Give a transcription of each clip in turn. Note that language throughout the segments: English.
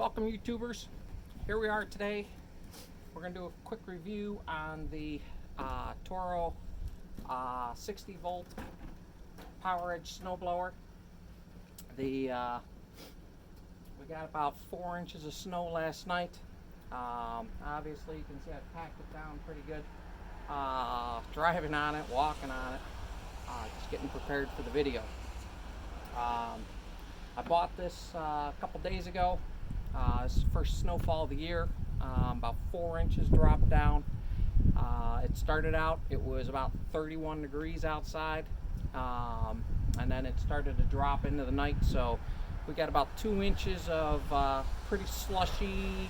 Welcome, YouTubers. Here we are today. We're going to do a quick review on the Toro 60 volt power edge snowblower. We got about 4 inches of snow last night. Obviously you can see I packed it down pretty good. Driving on it, walking on it, just getting prepared for the video. I bought this a couple days ago. This is the first snowfall of the year. About 4 inches dropped down. It started out, it was about 31 degrees outside, and then it started to drop into the night, so we got about 2 inches of pretty slushy,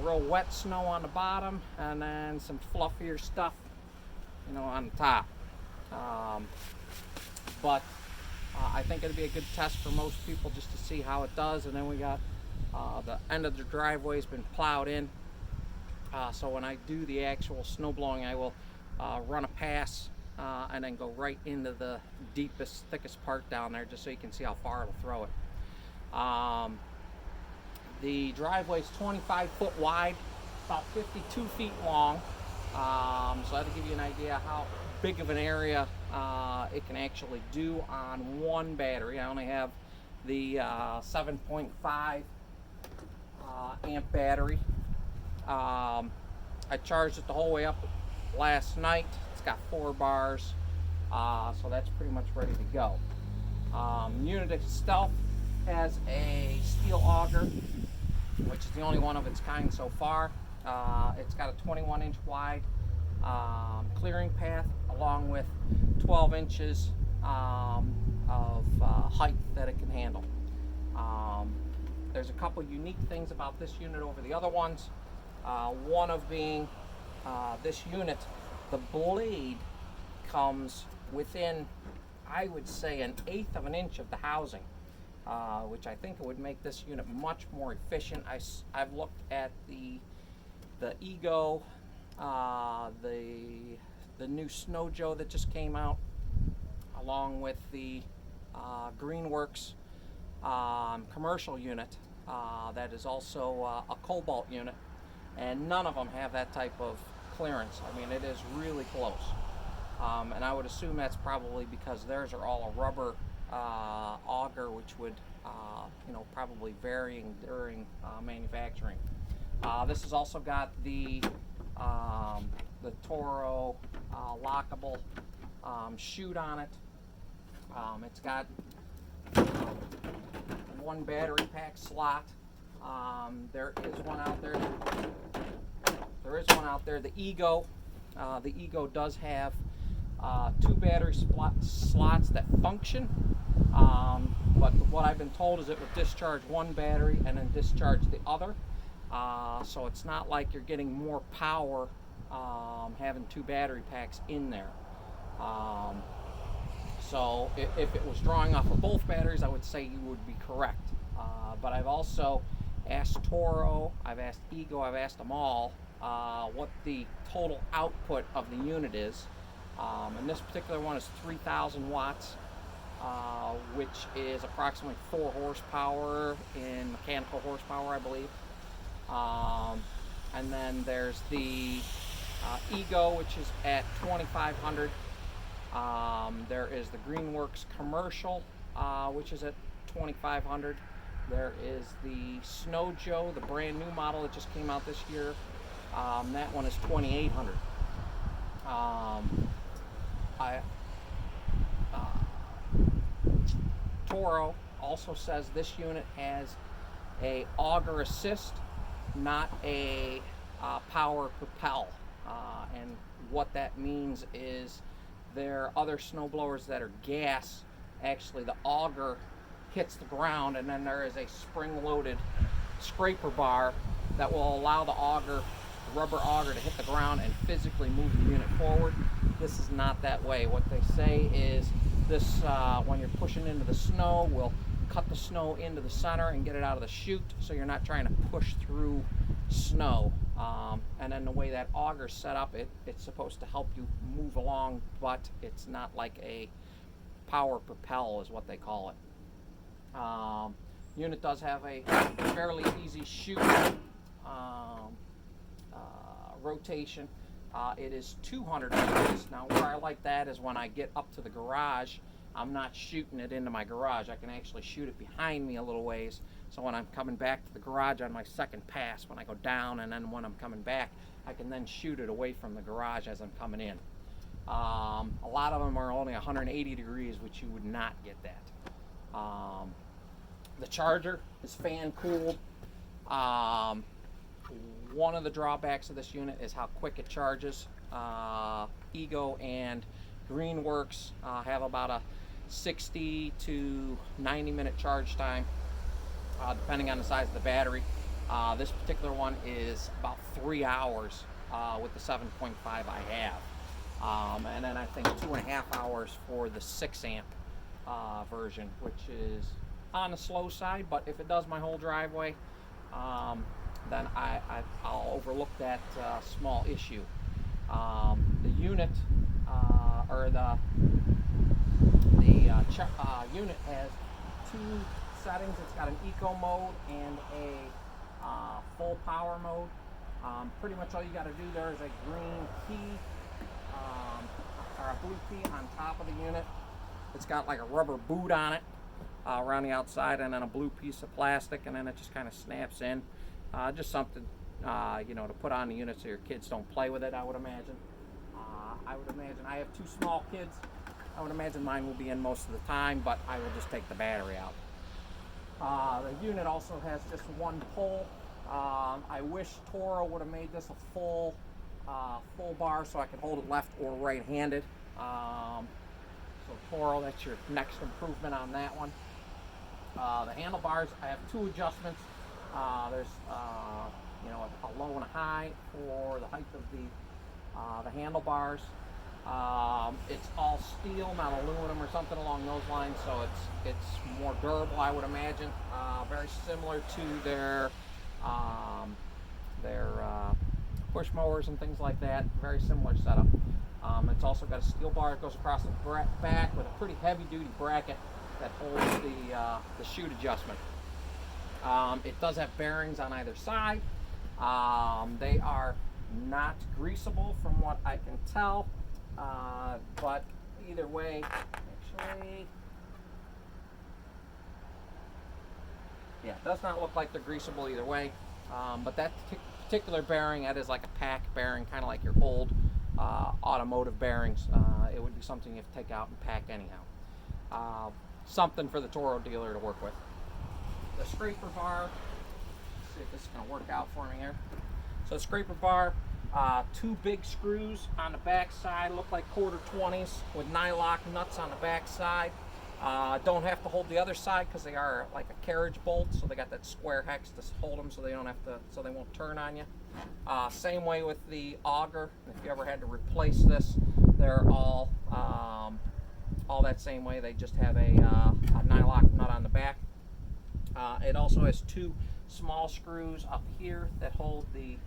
real wet snow on the bottom, and then some fluffier stuff, on the top. But I think it'll be a good test for most people just to see how it does. And then we got the end of the driveway has been plowed in, so when I do the actual snow blowing, I will run a pass and then go right into the deepest, thickest part down there, just so you can see how far it'll throw it. The driveway is 25 foot wide, about 52 feet long, so that'll give you an idea how big of an area it can actually do on one battery. I only have the 7.5 amp battery. I charged it the whole way up last night. It's got 4 bars, so that's pretty much ready to go. Unit itself has a steel auger, which is the only one of its kind so far. It's got a 21-inch wide clearing path, along with 12 inches of height that it can handle. There's a couple unique things about this unit over the other ones. One of being this unit, the blade comes within, I would say, 1/8 of an inch of the housing, which I think would make this unit much more efficient. I've looked at the Ego, the new Snow Joe that just came out, along with the Greenworks commercial unit that is also a Cobalt unit, and none of them have that type of clearance. I mean, it is really close, and I would assume that's probably because theirs are all a rubber auger, which would probably varying during manufacturing. This has also got the Toro lockable chute on it. It's got one battery pack slot. There is one out there. The Ego does have 2 battery slots that function. But what I've been told is it will discharge one battery and then discharge the other. So it's not like you're getting more power having 2 battery packs in there. So if it was drawing off of both batteries, I would say you would be correct. But I've also asked Toro, I've asked Ego, I've asked them all what the total output of the unit is. And this particular one is 3,000 watts, which is approximately 4 horsepower in mechanical horsepower, I believe. And then there's the Ego, which is at 2,500. There is the Greenworks commercial, which is at 2,500. There is the Snow Joe, the brand new model that just came out this year. That one is 2,800. Toro also says this unit has a auger assist, not a power propel. And what that means is there are other snow blowers that are gas. Actually, the auger hits the ground, and then there is a spring-loaded scraper bar that will allow the rubber auger to hit the ground and physically move the unit forward. This is not that way. What they say is this, when you're pushing into the snow, will cut the snow into the center and get it out of the chute, so you're not trying to push through snow. And then the way that auger's set up, it's supposed to help you move along, but it's not like a power propel is what they call it. Unit does have a fairly easy shoot rotation. It is 200 degrees. Now where I like that is when I get up to the garage, I'm not shooting it into my garage. I can actually shoot it behind me a little ways. So when I'm coming back to the garage on my second pass, when I go down, and then when I'm coming back, I can then shoot it away from the garage as I'm coming in. A lot of them are only 180 degrees, which you would not get that. The charger is fan cooled. One of the drawbacks of this unit is how quick it charges. Ego and Greenworks have about a 60 to 90 minute charge time, depending on the size of the battery. This particular one is about 3 hours with the 7.5 I have. And then I think 2.5 hours for the 6 amp version, which is on the slow side, but if it does my whole driveway, then I'll overlook that small issue. The unit, or the unit has 2 settings. It's got an eco mode and a full power mode. Pretty much all you got to do there is a green key, or a blue key on top of the unit. It's got like a rubber boot on it around the outside, and then a blue piece of plastic, and then it just kind of snaps in. Just something, to put on the unit so your kids don't play with it, I would imagine. I have 2 small kids. I would imagine mine will be in most of the time, but I will just take the battery out. The unit also has just 1 pole. I wish Toro would have made this a full bar so I could hold it left or right-handed. So Toro, that's your next improvement on that one. The handlebars, I have 2 adjustments. There's a low and a high for the height of the handlebars. It's all steel, not aluminum or something along those lines, so it's more durable, I would imagine. Very similar to their push mowers and things like that. Very similar setup. It's also got a steel bar that goes across the back with a pretty heavy-duty bracket that holds the chute adjustment. It does have bearings on either side. They are not greasable from what I can tell, but either way, actually, yeah, it does not look like they're greasable either way. But that particular bearing, that is like a pack bearing, kind of like your old automotive bearings. It would be something you have to take out and pack anyhow. Something for the Toro dealer to work with. The scraper bar, let's see if this is going to work out for me here. So the scraper bar, 2 big screws on the back side, look like quarter 20s with nylock nuts on the back side. Don't have to hold the other side because they are like a carriage bolt, so they got that square hex to hold them so they don't have to, so they won't turn on you. Same way with the auger. If you ever had to replace this, they're all that same way. They just have a nylock nut on the back. It also has 2 small screws up here that hold the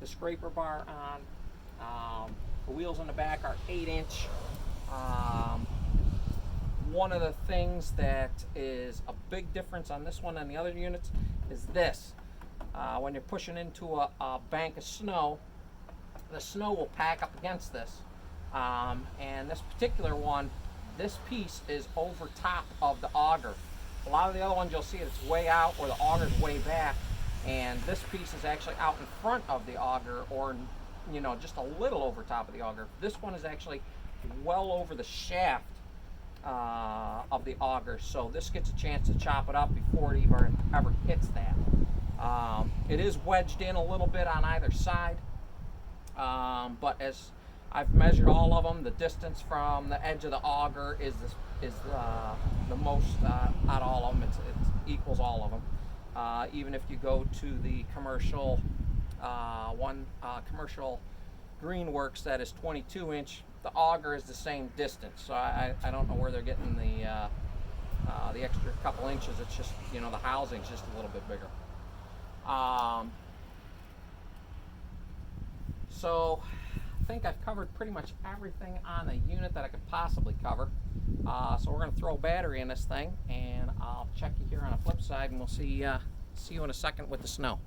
scraper bar on. The wheels on the back are 8-inch. One of the things that is a big difference on this one and the other units is this. When you're pushing into a bank of snow, the snow will pack up against this. And this particular one, this piece is over top of the auger. A lot of the other ones you'll see it's way out or the auger's way back, and this piece is actually out in front of the auger, or just a little over top of the auger. This one is actually well over the shaft of the auger, so this gets a chance to chop it up before it ever hits that. It is wedged in a little bit on either side, but as I've measured all of them, the distance from the edge of the auger is the most out of all of them. It equals all of them. Even if you go to the commercial commercial Greenworks that is 22-inch, the auger is the same distance. So I don't know where they're getting the extra couple inches. It's just, the housing's just a little bit bigger. So I think I've covered pretty much everything on the unit that I could possibly cover. So we're going to throw a battery in this thing, and I'll check you here on a flip side. outside, and we'll see you in a second with the snow.